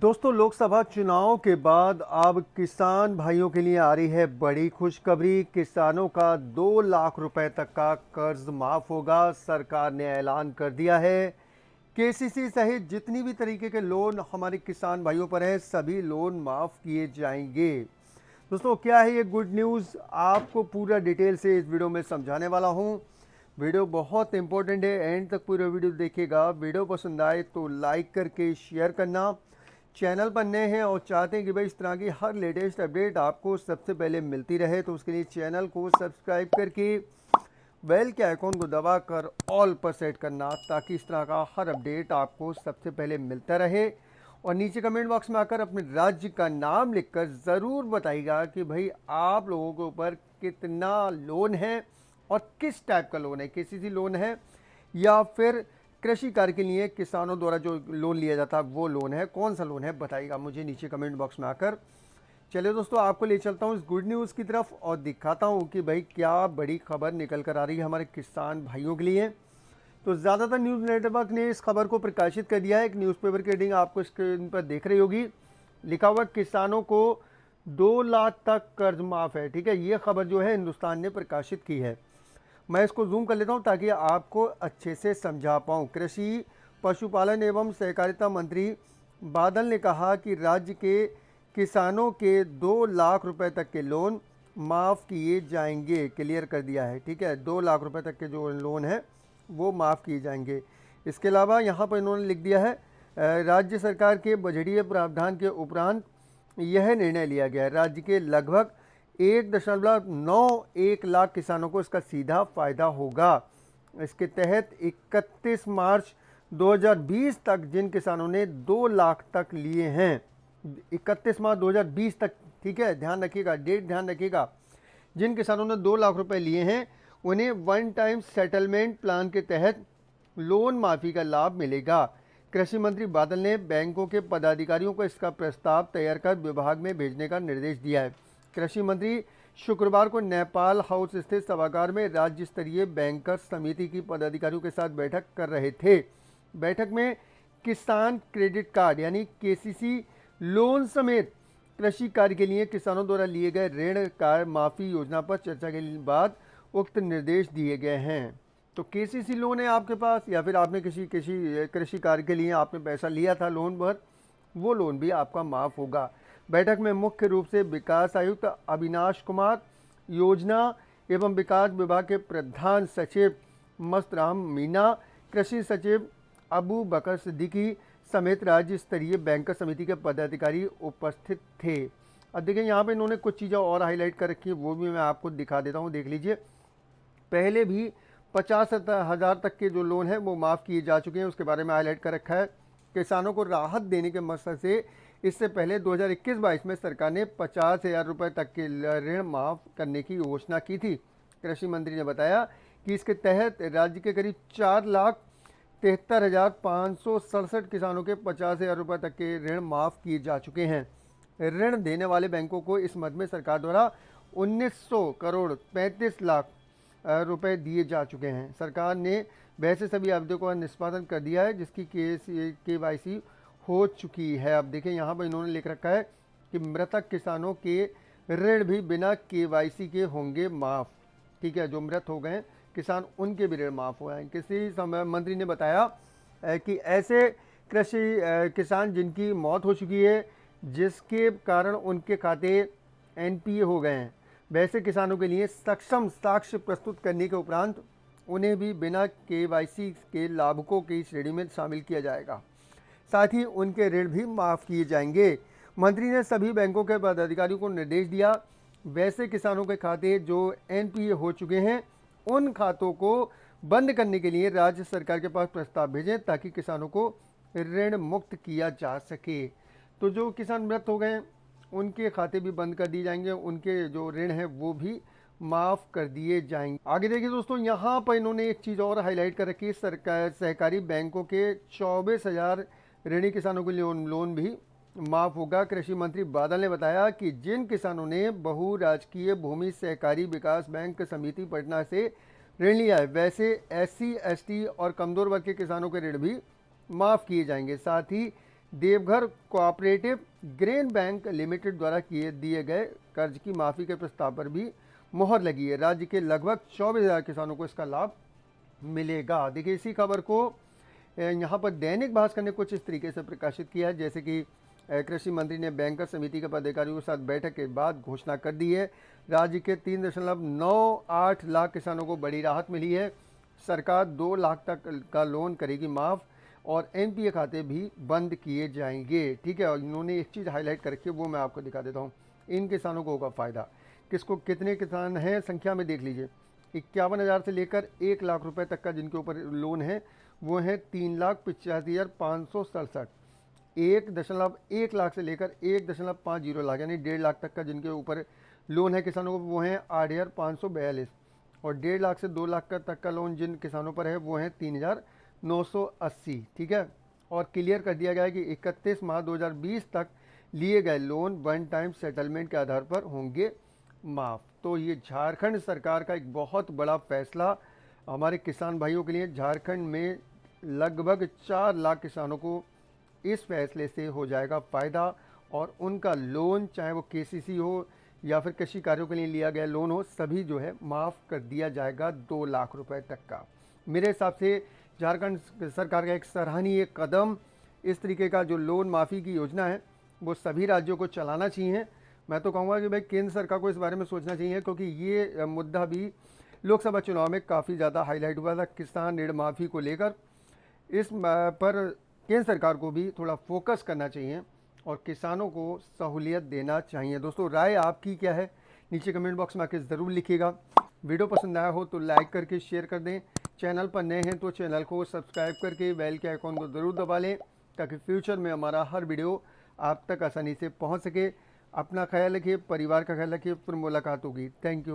दोस्तों, लोकसभा चुनाव के बाद अब किसान भाइयों के लिए आ रही है बड़ी खुशखबरी। किसानों का 2 लाख रुपए तक का कर्ज माफ होगा। सरकार ने ऐलान कर दिया है। केसीसी सहित जितनी भी तरीके के लोन हमारे किसान भाइयों पर हैं, सभी लोन माफ किए जाएंगे। दोस्तों, क्या है ये गुड न्यूज़, आपको पूरा डिटेल से इस वीडियो में समझाने वाला हूँ। वीडियो बहुत इंपॉर्टेंट है, एंड तक पूरा वीडियो देखिएगा। वीडियो पसंद आए तो लाइक करके शेयर करना। चैनल पर नए हैं और चाहते हैं कि भाई इस तरह की हर लेटेस्ट अपडेट आपको सबसे पहले मिलती रहे, तो उसके लिए चैनल को सब्सक्राइब करके बेल के आइकॉन को दबाकर ऑल पर सेट करना, ताकि इस तरह का हर अपडेट आपको सबसे पहले मिलता रहे। और नीचे कमेंट बॉक्स में आकर अपने राज्य का नाम लिखकर ज़रूर बताइएगा कि भाई आप लोगों के ऊपर कितना लोन है और किस टाइप का लोन है, केसीसी लोन है या फिर कृषि कार्य के लिए किसानों द्वारा जो लोन लिया जाता है वो लोन है, कौन सा लोन है बताइएगा मुझे नीचे कमेंट बॉक्स में आकर। चलिए दोस्तों, आपको ले चलता हूँ इस गुड न्यूज़ की तरफ और दिखाता हूँ कि भाई क्या बड़ी खबर निकल कर आ रही है हमारे किसान भाइयों के लिए। तो ज़्यादातर न्यूज़ नेटवर्क ने इस खबर को प्रकाशित कर दिया है। एक न्यूज़पेपर की हेडिंग आपको स्क्रीन पर देख रही होगी, लिखा हुआ किसानों को 2 लाख तक कर्ज माफ़ है। ठीक है, ये खबर जो है हिंदुस्तान ने प्रकाशित की है। मैं इसको जूम कर लेता हूँ ताकि आपको अच्छे से समझा पाऊँ। कृषि पशुपालन एवं सहकारिता मंत्री बादल ने कहा कि राज्य के किसानों के 2 लाख रुपए तक के लोन माफ़ किए जाएंगे। क्लियर कर दिया है। ठीक है, 2 लाख रुपए तक के जो लोन है वो माफ़ किए जाएंगे। इसके अलावा यहाँ पर इन्होंने लिख दिया है, राज्य सरकार के बजटीय प्रावधान के उपरांत यह निर्णय लिया गया है। राज्य के लगभग 1.91 लाख किसानों को इसका सीधा फायदा होगा। इसके तहत 31 मार्च 2020 तक जिन किसानों ने 2 लाख तक लिए हैं, 31 मार्च 2020 तक, ठीक है, ध्यान रखिएगा, डेट ध्यान रखिएगा, जिन किसानों ने 2 लाख रुपए लिए हैं उन्हें वन टाइम सेटलमेंट प्लान के तहत लोन माफ़ी का लाभ मिलेगा। कृषि मंत्री बादल ने बैंकों के पदाधिकारियों को इसका प्रस्ताव तैयार कर विभाग में भेजने का निर्देश दिया है। कृषि मंत्री शुक्रवार को नेपाल हाउस स्थित सभागार में राज्य स्तरीय बैंकर्स समिति की पदाधिकारियों के साथ बैठक कर रहे थे। बैठक में किसान क्रेडिट कार्ड यानी केसीसी लोन समेत कृषि कार्य के लिए किसानों द्वारा लिए गए ऋण का माफ़ी योजना पर चर्चा के बाद उक्त निर्देश दिए गए हैं। तो केसीसी लोन है आपके पास, या फिर आपने किसी किसी कृषि कार्य के लिए आपने पैसा लिया था लोन पर, वो लोन भी आपका माफ़ होगा। बैठक में मुख्य रूप से विकास आयुक्त अविनाश कुमार, योजना एवं विकास विभाग के प्रधान सचिव मस्तराम मीना, कृषि सचिव अबू बकर सिद्दीकी समेत राज्य स्तरीय बैंकर समिति के पदाधिकारी उपस्थित थे। अब देखिए, यहाँ पे इन्होंने कुछ चीज़ें और हाईलाइट कर रखी है, वो भी मैं आपको दिखा देता हूँ, देख लीजिए। पहले भी 50,000 तक के जो लोन है वो माफ़ किए जा चुके हैं, उसके बारे में हाईलाइट कर रखा है। किसानों को राहत देने के मकसद से इससे पहले 2021-22 में सरकार ने 50,000 रुपये तक के ऋण माफ़ करने की घोषणा की थी। कृषि मंत्री ने बताया कि इसके तहत राज्य के करीब 4,73,567 किसानों के 50,000 रुपये तक के ऋण माफ़ किए जा चुके हैं। ऋण देने वाले बैंकों को इस मद में सरकार द्वारा 1900 करोड़ 35 लाख रुपए दिए जा चुके हैं। सरकार ने वैसे सभी आवेदकों का निष्पादन कर दिया है जिसकी KYC हो चुकी है। अब देखिए, यहाँ पर इन्होंने लिख रखा है कि मृतक किसानों के ऋण भी बिना KYC के होंगे माफ़। ठीक है, जो मृत हो गए किसान उनके भी ऋण माफ़ हो गए। किसी समय मंत्री ने बताया कि ऐसे कृषि किसान जिनकी मौत हो चुकी है, जिसके कारण उनके खाते NPA हो गए हैं, वैसे किसानों के लिए सक्षम साक्ष्य प्रस्तुत करने के उपरांत उन्हें भी बिना KYC के लाभुकों की श्रेणी में शामिल किया जाएगा। साथ ही उनके ऋण भी माफ़ किए जाएंगे। मंत्री ने सभी बैंकों के पदाधिकारियों को निर्देश दिया, वैसे किसानों के खाते जो NPA हो चुके हैं उन खातों को बंद करने के लिए राज्य सरकार के पास प्रस्ताव भेजें, ताकि किसानों को ऋण मुक्त किया जा सके। तो जो किसान मृत हो गए उनके खाते भी बंद कर दिए जाएंगे, उनके जो ऋण है वो भी माफ़ कर दिए जाएंगे। आगे देखिए दोस्तों, यहाँ पर इन्होंने एक चीज़ और हाईलाइट कर रखी है, सरकार सहकारी बैंकों के 24,000 ऋणी किसानों के लिए लोन भी माफ़ होगा। कृषि मंत्री बादल ने बताया कि जिन किसानों ने बहुराजकीय भूमि सहकारी विकास बैंक समिति पटना से ऋण लिया है, वैसे SC ST और कमज़ोर वर्ग के किसानों के ऋण भी माफ़ किए जाएंगे। साथ ही Deoghar cooperative grain bank limited द्वारा दिए गए कर्ज की माफ़ी के प्रस्ताव पर भी मोहर लगी है। राज्य के लगभग 24,000 किसानों को इसका लाभ मिलेगा। देखिए, इसी खबर को यहाँ पर दैनिक भास्कर ने कुछ इस तरीके से प्रकाशित किया है, जैसे कि कृषि मंत्री ने बैंकर समिति के पदाधिकारियों के साथ बैठक के बाद घोषणा कर दी है। राज्य के 3.98 लाख किसानों को बड़ी राहत मिली है। सरकार 2 लाख तक का लोन करेगी माफ़ और एनपीए खाते भी बंद किए जाएंगे। ठीक है, और इन्होंने एक चीज़ हाईलाइट कर रखी है, वो मैं आपको दिखा देता हूँ। इन किसानों को होगा फ़ायदा। किसको, कितने किसान हैं संख्या में देख लीजिए। 51,000 से लेकर 1 लाख रुपए तक का जिनके ऊपर लोन है वो हैं 3,85,567। 1.1 लाख से लेकर 1.50 लाख यानी 1.5 लाख तक का जिनके ऊपर लोन है किसानों को वो हैं 8,542। और 1.5 लाख से 2 लाख का तक का लोन जिन किसानों पर है वो हैं 3,980। ठीक है, और क्लियर कर दिया गया है कि 31 मार्च 2020 तक लिए गए लोन वन टाइम सेटलमेंट के आधार पर होंगे माफ़। तो ये झारखंड सरकार का एक बहुत बड़ा फैसला हमारे किसान भाइयों के लिए। झारखंड में लगभग 4 लाख किसानों को इस फैसले से हो जाएगा फ़ायदा और उनका लोन, चाहे वो केसीसी हो या फिर कृषि कार्यों के लिए लिया गया लोन हो, सभी जो है माफ़ कर दिया जाएगा 2 लाख रुपए तक का। मेरे हिसाब से झारखंड सरकार का एक सराहनीय कदम। इस तरीके का जो लोन माफ़ी की योजना है वो सभी राज्यों को चलाना चाहिए। मैं तो कहूँगा कि भाई केंद्र सरकार को इस बारे में सोचना चाहिए, क्योंकि ये मुद्दा भी लोकसभा चुनाव में काफ़ी ज़्यादा हाईलाइट हुआ था किसान ऋण माफ़ी को लेकर। इस पर केंद्र सरकार को भी थोड़ा फोकस करना चाहिए और किसानों को सहूलियत देना चाहिए। दोस्तों, राय आपकी क्या है नीचे कमेंट बॉक्स में आके ज़रूर लिखिएगा। वीडियो पसंद आया हो तो लाइक करके शेयर कर दें। चैनल पर नए हैं तो चैनल को सब्सक्राइब करके बेल के आइकॉन को ज़रूर दबा लें, ताकि फ्यूचर में हमारा हर वीडियो आप तक आसानी से पहुंच सके। अपना ख्याल रखिए, परिवार का ख्याल रखिए। फिर मुलाकात होगी। Thank you.